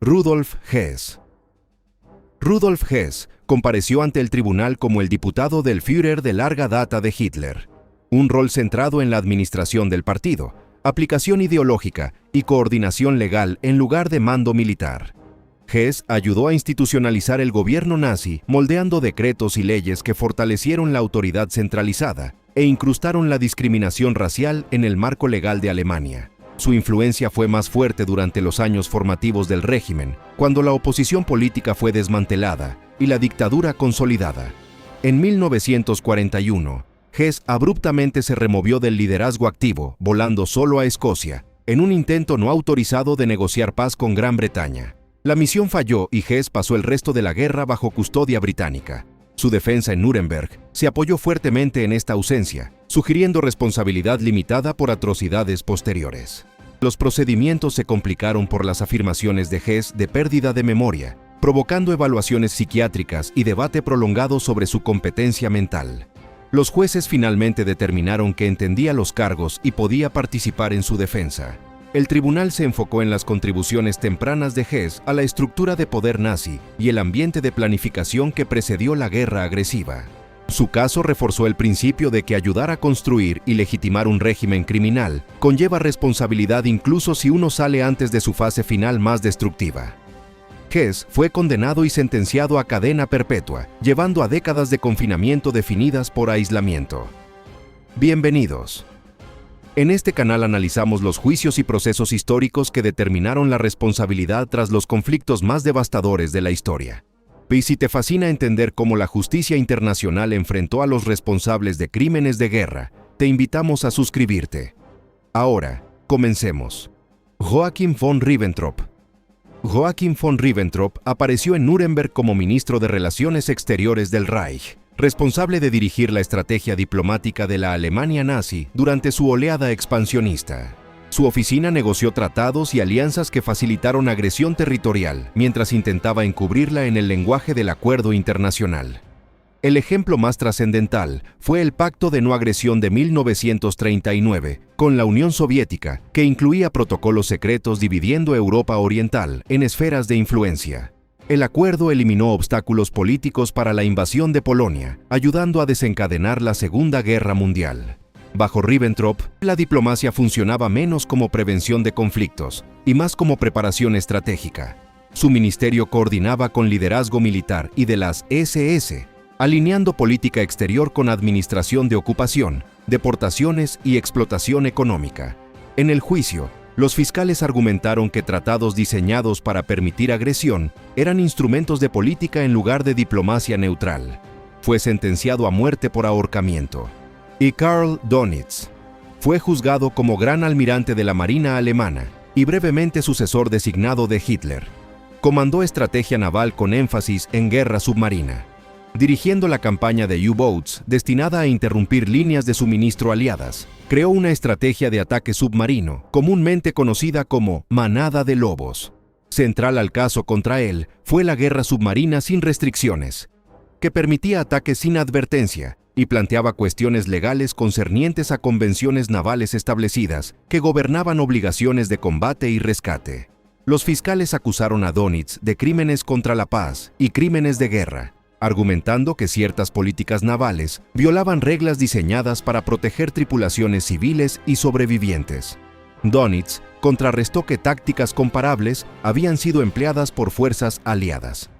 Rudolf Hess. Rudolf Hess compareció ante el tribunal como el diputado del Führer de larga data de Hitler, un rol centrado en la administración del partido, aplicación ideológica y coordinación legal en lugar de mando militar. Hess ayudó a institucionalizar el gobierno nazi moldeando decretos y leyes que fortalecieron la autoridad centralizada e incrustaron la discriminación racial en el marco legal de Alemania. Su influencia fue más fuerte durante los años formativos del régimen, cuando la oposición política fue desmantelada y la dictadura consolidada. En 1941, Hess abruptamente se removió del liderazgo activo, volando solo a Escocia, en un intento no autorizado de negociar paz con Gran Bretaña. La misión falló y Hess pasó el resto de la guerra bajo custodia británica. Su defensa en Nuremberg se apoyó fuertemente en esta ausencia, sugiriendo responsabilidad limitada por atrocidades posteriores. Los procedimientos se complicaron por las afirmaciones de Hess de pérdida de memoria, provocando evaluaciones psiquiátricas y debate prolongado sobre su competencia mental. Los jueces finalmente determinaron que entendía los cargos y podía participar en su defensa. El tribunal se enfocó en las contribuciones tempranas de Hess a la estructura de poder nazi y el ambiente de planificación que precedió la guerra agresiva. Su caso reforzó el principio de que ayudar a construir y legitimar un régimen criminal conlleva responsabilidad incluso si uno sale antes de su fase final más destructiva. Hess fue condenado y sentenciado a cadena perpetua, llevando a décadas de confinamiento definidas por aislamiento. Bienvenidos. En este canal analizamos los juicios y procesos históricos que determinaron la responsabilidad tras los conflictos más devastadores de la historia. Y si te fascina entender cómo la justicia internacional enfrentó a los responsables de crímenes de guerra, te invitamos a suscribirte. Ahora, comencemos. Joachim von Ribbentrop. Joachim von Ribbentrop apareció en Nuremberg como ministro de Relaciones Exteriores del Reich, responsable de dirigir la estrategia diplomática de la Alemania nazi durante su oleada expansionista. Su oficina negoció tratados y alianzas que facilitaron agresión territorial, mientras intentaba encubrirla en el lenguaje del acuerdo internacional. El ejemplo más trascendental fue el Pacto de No Agresión de 1939 con la Unión Soviética, que incluía protocolos secretos dividiendo Europa Oriental en esferas de influencia. El acuerdo eliminó obstáculos políticos para la invasión de Polonia, ayudando a desencadenar la Segunda Guerra Mundial. Bajo Ribbentrop, la diplomacia funcionaba menos como prevención de conflictos y más como preparación estratégica. Su ministerio coordinaba con liderazgo militar y de las SS, alineando política exterior con administración de ocupación, deportaciones y explotación económica. En el juicio, los fiscales argumentaron que tratados diseñados para permitir agresión eran instrumentos de política en lugar de diplomacia neutral. Fue sentenciado a muerte por ahorcamiento. Y Karl Dönitz fue juzgado como gran almirante de la Marina alemana y brevemente sucesor designado de Hitler. Comandó estrategia naval con énfasis en guerra submarina, dirigiendo la campaña de U-Boats destinada a interrumpir líneas de suministro aliadas. Creó una estrategia de ataque submarino, comúnmente conocida como Manada de Lobos. Central al caso contra él fue la guerra submarina sin restricciones, que permitía ataques sin advertencia y planteaba cuestiones legales concernientes a convenciones navales establecidas que gobernaban obligaciones de combate y rescate. Los fiscales acusaron a Dönitz de crímenes contra la paz y crímenes de guerra, argumentando que ciertas políticas navales violaban reglas diseñadas para proteger tripulaciones civiles y sobrevivientes. Dönitz contrarrestó que tácticas comparables habían sido empleadas por fuerzas aliadas.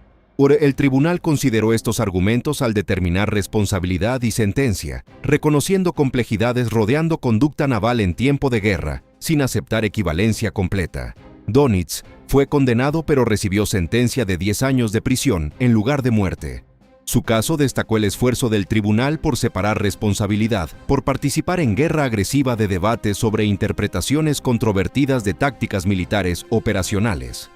El tribunal consideró estos argumentos al determinar responsabilidad y sentencia, reconociendo complejidades rodeando conducta naval en tiempo de guerra, sin aceptar equivalencia completa. Dönitz fue condenado pero recibió sentencia de 10 años de prisión en lugar de muerte. Su caso destacó el esfuerzo del tribunal por separar responsabilidad por participar en guerra agresiva de debates sobre interpretaciones controvertidas de tácticas militares operacionales.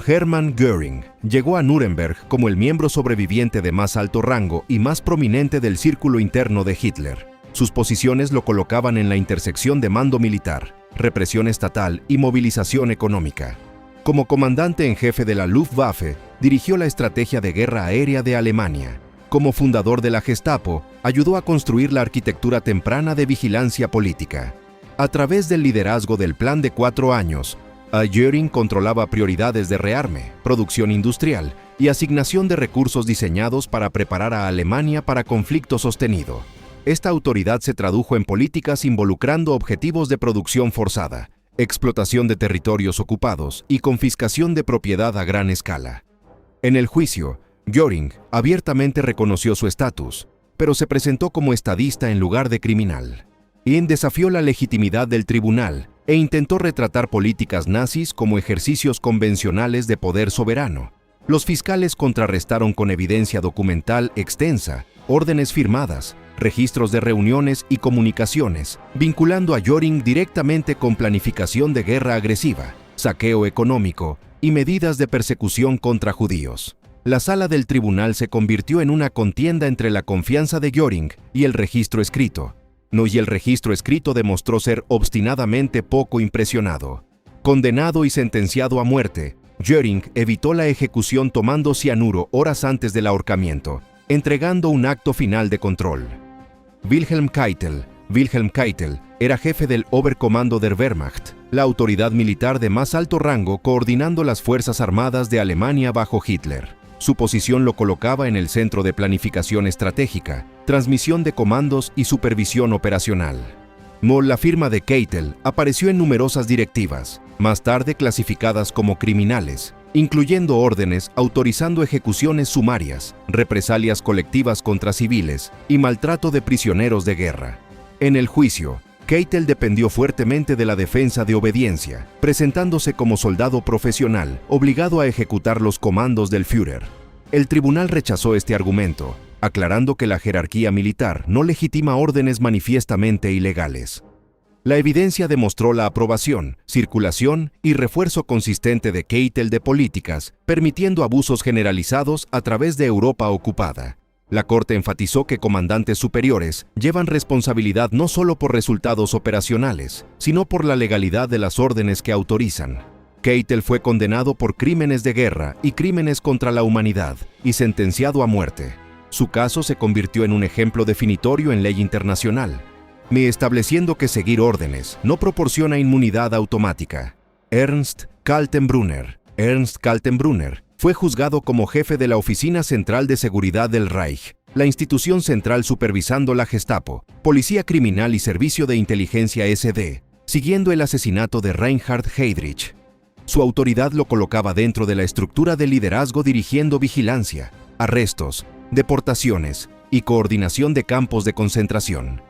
Hermann Göring llegó a Nuremberg como el miembro sobreviviente de más alto rango y más prominente del círculo interno de Hitler. Sus posiciones lo colocaban en la intersección de mando militar, represión estatal y movilización económica. Como comandante en jefe de la Luftwaffe, dirigió la estrategia de guerra aérea de Alemania. Como fundador de la Gestapo, ayudó a construir la arquitectura temprana de vigilancia política. A través del liderazgo del Plan de 4 años, Göring controlaba prioridades de rearme, producción industrial y asignación de recursos diseñados para preparar a Alemania para conflicto sostenido. Esta autoridad se tradujo en políticas involucrando objetivos de producción forzada, explotación de territorios ocupados y confiscación de propiedad a gran escala. En el juicio, Göring abiertamente reconoció su estatus, pero se presentó como estadista en lugar de criminal. Desafió la legitimidad del tribunal e intentó retratar políticas nazis como ejercicios convencionales de poder soberano. Los fiscales contrarrestaron con evidencia documental extensa, órdenes firmadas, registros de reuniones y comunicaciones, vinculando a Göring directamente con planificación de guerra agresiva, saqueo económico y medidas de persecución contra judíos. La sala del tribunal se convirtió en una contienda entre la confianza de Göring y el registro escrito. El registro escrito demostró ser obstinadamente poco impresionado. Condenado y sentenciado a muerte, Göring evitó la ejecución tomando cianuro horas antes del ahorcamiento, entregando un acto final de control. Wilhelm Keitel era jefe del Oberkommando der Wehrmacht, la autoridad militar de más alto rango coordinando las fuerzas armadas de Alemania bajo Hitler. Su posición lo colocaba en el centro de planificación estratégica, transmisión de comandos y supervisión operacional. La firma de Keitel apareció en numerosas directivas, más tarde clasificadas como criminales, incluyendo órdenes autorizando ejecuciones sumarias, represalias colectivas contra civiles y maltrato de prisioneros de guerra. En el juicio, Keitel dependió fuertemente de la defensa de obediencia, presentándose como soldado profesional obligado a ejecutar los comandos del Führer. El tribunal rechazó este argumento, aclarando que la jerarquía militar no legitima órdenes manifiestamente ilegales. La evidencia demostró la aprobación, circulación y refuerzo consistente de Keitel de políticas, permitiendo abusos generalizados a través de Europa ocupada. La Corte enfatizó que comandantes superiores llevan responsabilidad no solo por resultados operacionales, sino por la legalidad de las órdenes que autorizan. Keitel fue condenado por crímenes de guerra y crímenes contra la humanidad y sentenciado a muerte. Su caso se convirtió en un ejemplo definitorio en ley internacional, estableciendo que seguir órdenes no proporciona inmunidad automática. Ernst Kaltenbrunner fue juzgado como jefe de la Oficina Central de Seguridad del Reich, la institución central supervisando la Gestapo, Policía Criminal y Servicio de Inteligencia SD, siguiendo el asesinato de Reinhard Heydrich. Su autoridad lo colocaba dentro de la estructura de liderazgo dirigiendo vigilancia, arrestos, deportaciones y coordinación de campos de concentración.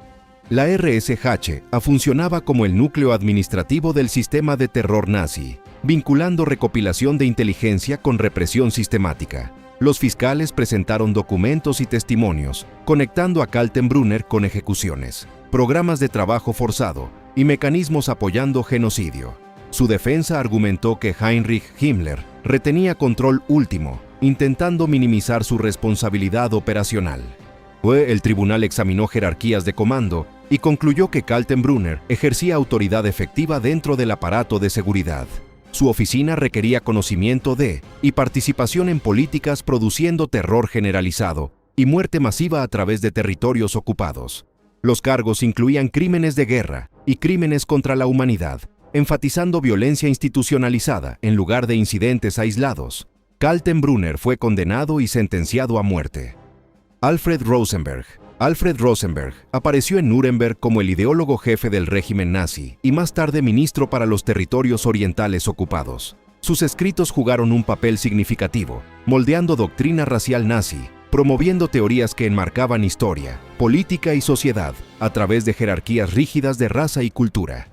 La RSH funcionaba como el núcleo administrativo del sistema de terror nazi, vinculando recopilación de inteligencia con represión sistemática. Los fiscales presentaron documentos y testimonios, conectando a Kaltenbrunner con ejecuciones, programas de trabajo forzado y mecanismos apoyando genocidio. Su defensa argumentó que Heinrich Himmler retenía control último, intentando minimizar su responsabilidad operacional. El tribunal examinó jerarquías de comando y concluyó que Kaltenbrunner ejercía autoridad efectiva dentro del aparato de seguridad. Su oficina requería conocimiento de y participación en políticas produciendo terror generalizado y muerte masiva a través de territorios ocupados. Los cargos incluían crímenes de guerra y crímenes contra la humanidad, enfatizando violencia institucionalizada en lugar de incidentes aislados. Kaltenbrunner fue condenado y sentenciado a muerte. Alfred Rosenberg apareció en Nuremberg como el ideólogo jefe del régimen nazi y más tarde ministro para los territorios orientales ocupados. Sus escritos jugaron un papel significativo, moldeando doctrina racial nazi, promoviendo teorías que enmarcaban historia, política y sociedad a través de jerarquías rígidas de raza y cultura.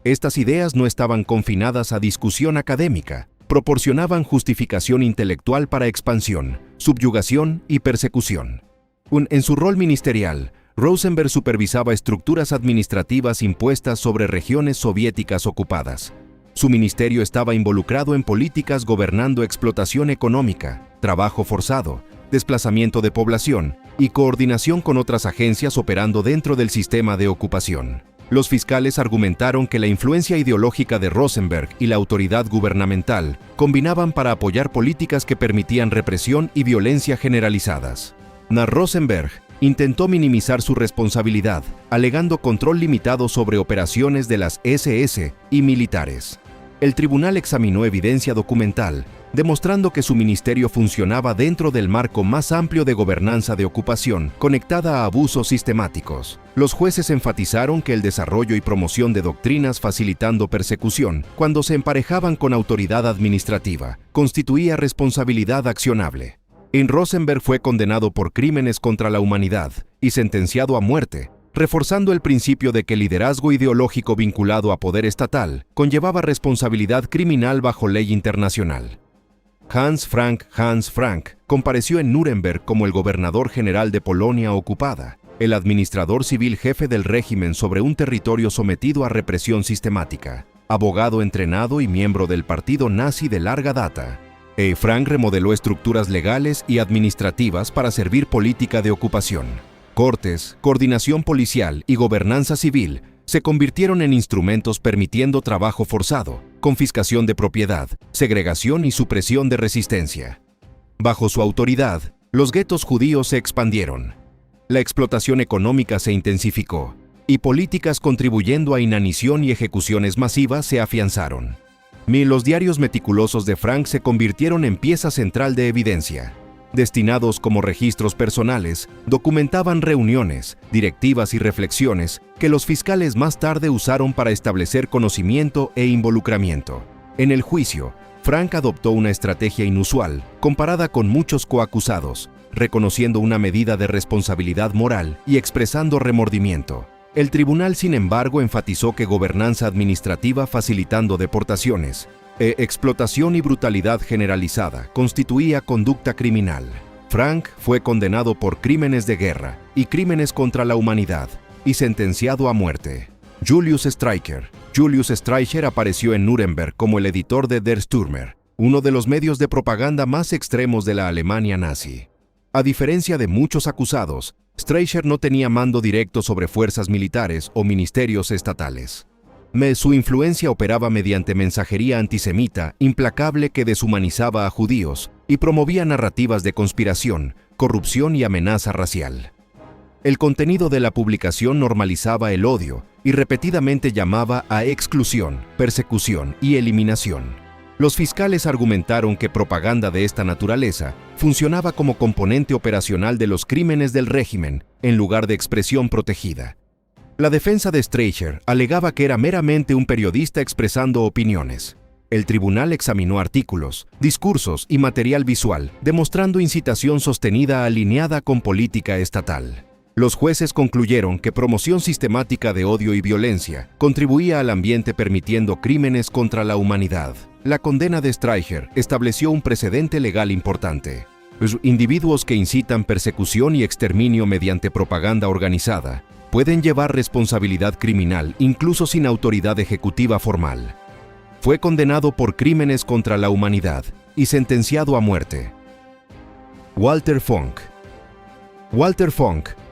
Estas ideas no estaban confinadas a discusión académica, proporcionaban justificación intelectual para expansión, subyugación y persecución. En su rol ministerial, Rosenberg supervisaba estructuras administrativas impuestas sobre regiones soviéticas ocupadas. Su ministerio estaba involucrado en políticas gobernando explotación económica, trabajo forzado, desplazamiento de población y coordinación con otras agencias operando dentro del sistema de ocupación. Los fiscales argumentaron que la influencia ideológica de Rosenberg y la autoridad gubernamental combinaban para apoyar políticas que permitían represión y violencia generalizadas. Rosenberg intentó minimizar su responsabilidad, alegando control limitado sobre operaciones de las SS y militares. El tribunal examinó evidencia documental, demostrando que su ministerio funcionaba dentro del marco más amplio de gobernanza de ocupación, conectada a abusos sistemáticos. Los jueces enfatizaron que el desarrollo y promoción de doctrinas facilitando persecución, cuando se emparejaban con autoridad administrativa, constituía responsabilidad accionable. Rosenberg fue condenado por crímenes contra la humanidad y sentenciado a muerte, reforzando el principio de que el liderazgo ideológico vinculado a poder estatal conllevaba responsabilidad criminal bajo ley internacional. Hans Frank compareció en Nuremberg como el gobernador general de Polonia ocupada, el administrador civil jefe del régimen sobre un territorio sometido a represión sistemática, abogado entrenado y miembro del partido nazi de larga data. Frank remodeló estructuras legales y administrativas para servir política de ocupación. Cortes, coordinación policial y gobernanza civil se convirtieron en instrumentos permitiendo trabajo forzado, confiscación de propiedad, segregación y supresión de resistencia. Bajo su autoridad, los guetos judíos se expandieron. La explotación económica se intensificó, y políticas contribuyendo a inanición y ejecuciones masivas se afianzaron. Los diarios meticulosos de Frank se convirtieron en pieza central de evidencia. Destinados como registros personales, documentaban reuniones, directivas y reflexiones que los fiscales más tarde usaron para establecer conocimiento e involucramiento. En el juicio, Frank adoptó una estrategia inusual, comparada con muchos coacusados, reconociendo una medida de responsabilidad moral y expresando remordimiento. El tribunal, sin embargo, enfatizó que gobernanza administrativa facilitando deportaciones, explotación y brutalidad generalizada constituía conducta criminal. Frank fue condenado por crímenes de guerra y crímenes contra la humanidad y sentenciado a muerte. Julius Streicher apareció en Nuremberg como el editor de Der Stürmer, uno de los medios de propaganda más extremos de la Alemania nazi. A diferencia de muchos acusados, Streicher no tenía mando directo sobre fuerzas militares o ministerios estatales. Su influencia operaba mediante mensajería antisemita implacable que deshumanizaba a judíos y promovía narrativas de conspiración, corrupción y amenaza racial. El contenido de la publicación normalizaba el odio y repetidamente llamaba a exclusión, persecución y eliminación. Los fiscales argumentaron que propaganda de esta naturaleza funcionaba como componente operacional de los crímenes del régimen, en lugar de expresión protegida. La defensa de Streicher alegaba que era meramente un periodista expresando opiniones. El tribunal examinó artículos, discursos y material visual, demostrando incitación sostenida alineada con política estatal. Los jueces concluyeron que promoción sistemática de odio y violencia contribuía al ambiente permitiendo crímenes contra la humanidad. La condena de Streicher estableció un precedente legal importante. Los individuos que incitan persecución y exterminio mediante propaganda organizada pueden llevar responsabilidad criminal incluso sin autoridad ejecutiva formal. Fue condenado por crímenes contra la humanidad y sentenciado a muerte. Walter Funk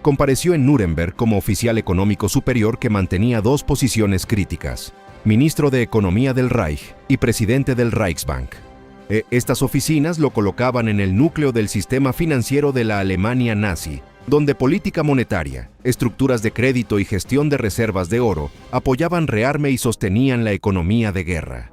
compareció en Nuremberg como oficial económico superior que mantenía dos posiciones críticas: ministro de Economía del Reich y presidente del Reichsbank. Estas oficinas lo colocaban en el núcleo del sistema financiero de la Alemania nazi, donde política monetaria, estructuras de crédito y gestión de reservas de oro apoyaban rearme y sostenían la economía de guerra.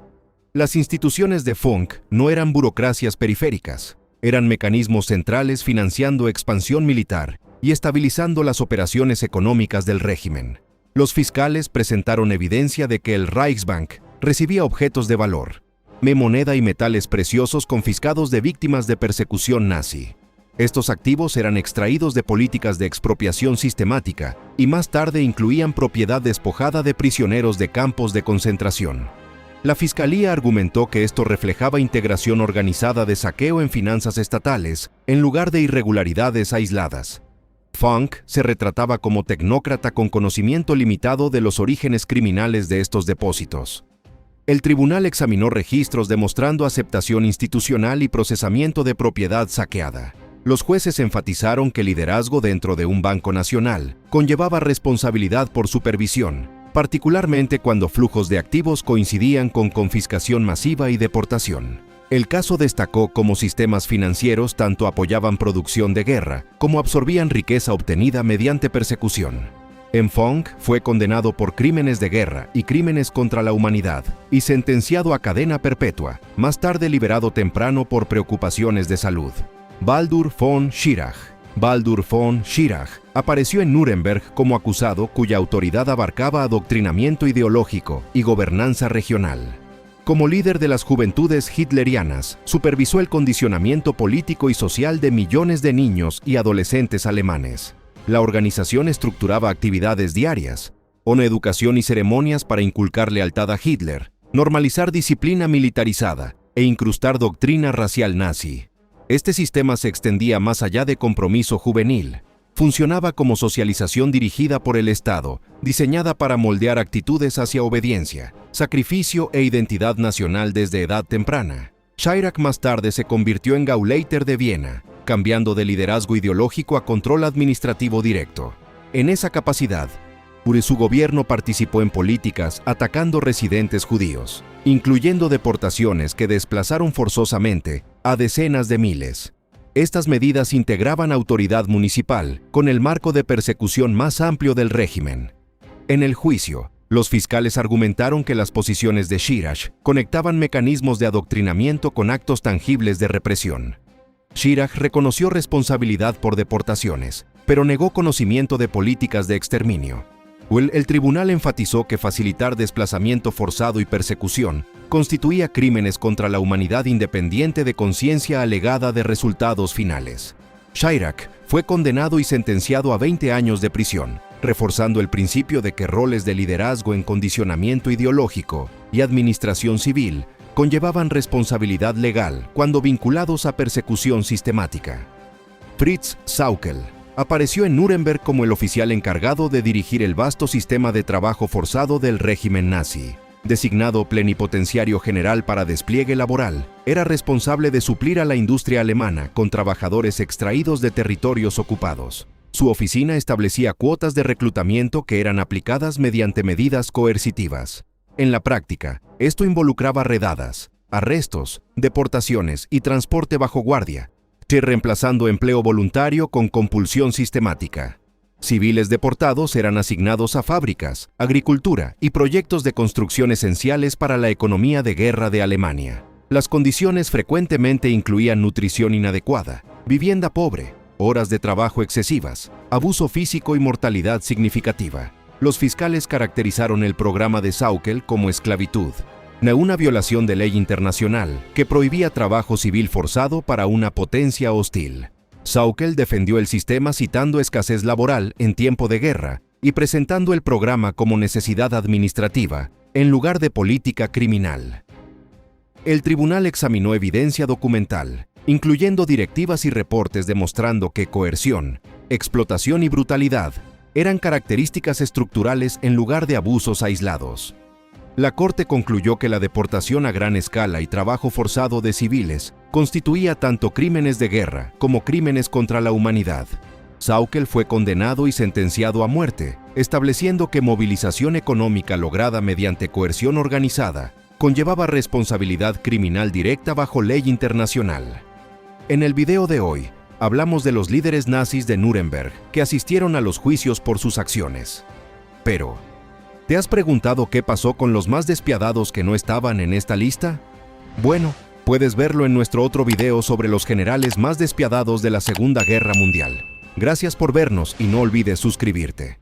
Las instituciones de Funk no eran burocracias periféricas, eran mecanismos centrales financiando expansión militar y estabilizando las operaciones económicas del régimen. Los fiscales presentaron evidencia de que el Reichsbank recibía objetos de valor, moneda y metales preciosos confiscados de víctimas de persecución nazi. Estos activos eran extraídos de políticas de expropiación sistemática y más tarde incluían propiedad despojada de prisioneros de campos de concentración. La fiscalía argumentó que esto reflejaba integración organizada de saqueo en finanzas estatales en lugar de irregularidades aisladas. Funk se retrataba como tecnócrata con conocimiento limitado de los orígenes criminales de estos depósitos. El tribunal examinó registros demostrando aceptación institucional y procesamiento de propiedad saqueada. Los jueces enfatizaron que el liderazgo dentro de un banco nacional conllevaba responsabilidad por supervisión, particularmente cuando flujos de activos coincidían con confiscación masiva y deportación. El caso destacó cómo sistemas financieros tanto apoyaban producción de guerra como absorbían riqueza obtenida mediante persecución. Empfang fue condenado por crímenes de guerra y crímenes contra la humanidad y sentenciado a cadena perpetua, más tarde liberado temprano por preocupaciones de salud. Baldur von Schirach. Baldur von Schirach apareció en Nuremberg como acusado cuya autoridad abarcaba adoctrinamiento ideológico y gobernanza regional. Como líder de las juventudes hitlerianas, supervisó el condicionamiento político y social de millones de niños y adolescentes alemanes. La organización estructuraba actividades diarias, una educación y ceremonias para inculcar lealtad a Hitler, normalizar disciplina militarizada e incrustar doctrina racial nazi. Este sistema se extendía más allá de compromiso juvenil. Funcionaba como socialización dirigida por el Estado, diseñada para moldear actitudes hacia obediencia, sacrificio e identidad nacional desde edad temprana. Schirach más tarde se convirtió en Gauleiter de Viena, cambiando de liderazgo ideológico a control administrativo directo. En esa capacidad, su gobierno participó en políticas atacando residentes judíos, incluyendo deportaciones que desplazaron forzosamente a decenas de miles. Estas medidas integraban autoridad municipal con el marco de persecución más amplio del régimen. En el juicio, los fiscales argumentaron que las posiciones de Schirach conectaban mecanismos de adoctrinamiento con actos tangibles de represión. Schirach reconoció responsabilidad por deportaciones, pero negó conocimiento de políticas de exterminio. El tribunal enfatizó que facilitar desplazamiento forzado y persecución constituía crímenes contra la humanidad independiente de conciencia alegada de resultados finales. Schirach fue condenado y sentenciado a 20 años de prisión, reforzando el principio de que roles de liderazgo en condicionamiento ideológico y administración civil conllevaban responsabilidad legal cuando vinculados a persecución sistemática. Fritz Sauckel apareció en Nuremberg como el oficial encargado de dirigir el vasto sistema de trabajo forzado del régimen nazi. Designado plenipotenciario general para despliegue laboral, era responsable de suplir a la industria alemana con trabajadores extraídos de territorios ocupados. Su oficina establecía cuotas de reclutamiento que eran aplicadas mediante medidas coercitivas. En la práctica, esto involucraba redadas, arrestos, deportaciones y transporte bajo guardia, reemplazando empleo voluntario con compulsión sistemática. Civiles deportados eran asignados a fábricas, agricultura y proyectos de construcción esenciales para la economía de guerra de Alemania. Las condiciones frecuentemente incluían nutrición inadecuada, vivienda pobre, horas de trabajo excesivas, abuso físico y mortalidad significativa. Los fiscales caracterizaron el programa de Sauckel como esclavitud, una violación de ley internacional que prohibía trabajo civil forzado para una potencia hostil. Sauckel defendió el sistema citando escasez laboral en tiempo de guerra y presentando el programa como necesidad administrativa, en lugar de política criminal. El tribunal examinó evidencia documental, incluyendo directivas y reportes demostrando que coerción, explotación y brutalidad eran características estructurales en lugar de abusos aislados. La Corte concluyó que la deportación a gran escala y trabajo forzado de civiles constituía tanto crímenes de guerra como crímenes contra la humanidad. Sauckel fue condenado y sentenciado a muerte, estableciendo que movilización económica lograda mediante coerción organizada conllevaba responsabilidad criminal directa bajo ley internacional. En el video de hoy, hablamos de los líderes nazis de Nuremberg que asistieron a los juicios por sus acciones. Pero, ¿te has preguntado qué pasó con los más despiadados que no estaban en esta lista? Bueno, puedes verlo en nuestro otro video sobre los generales más despiadados de la Segunda Guerra Mundial. Gracias por vernos y no olvides suscribirte.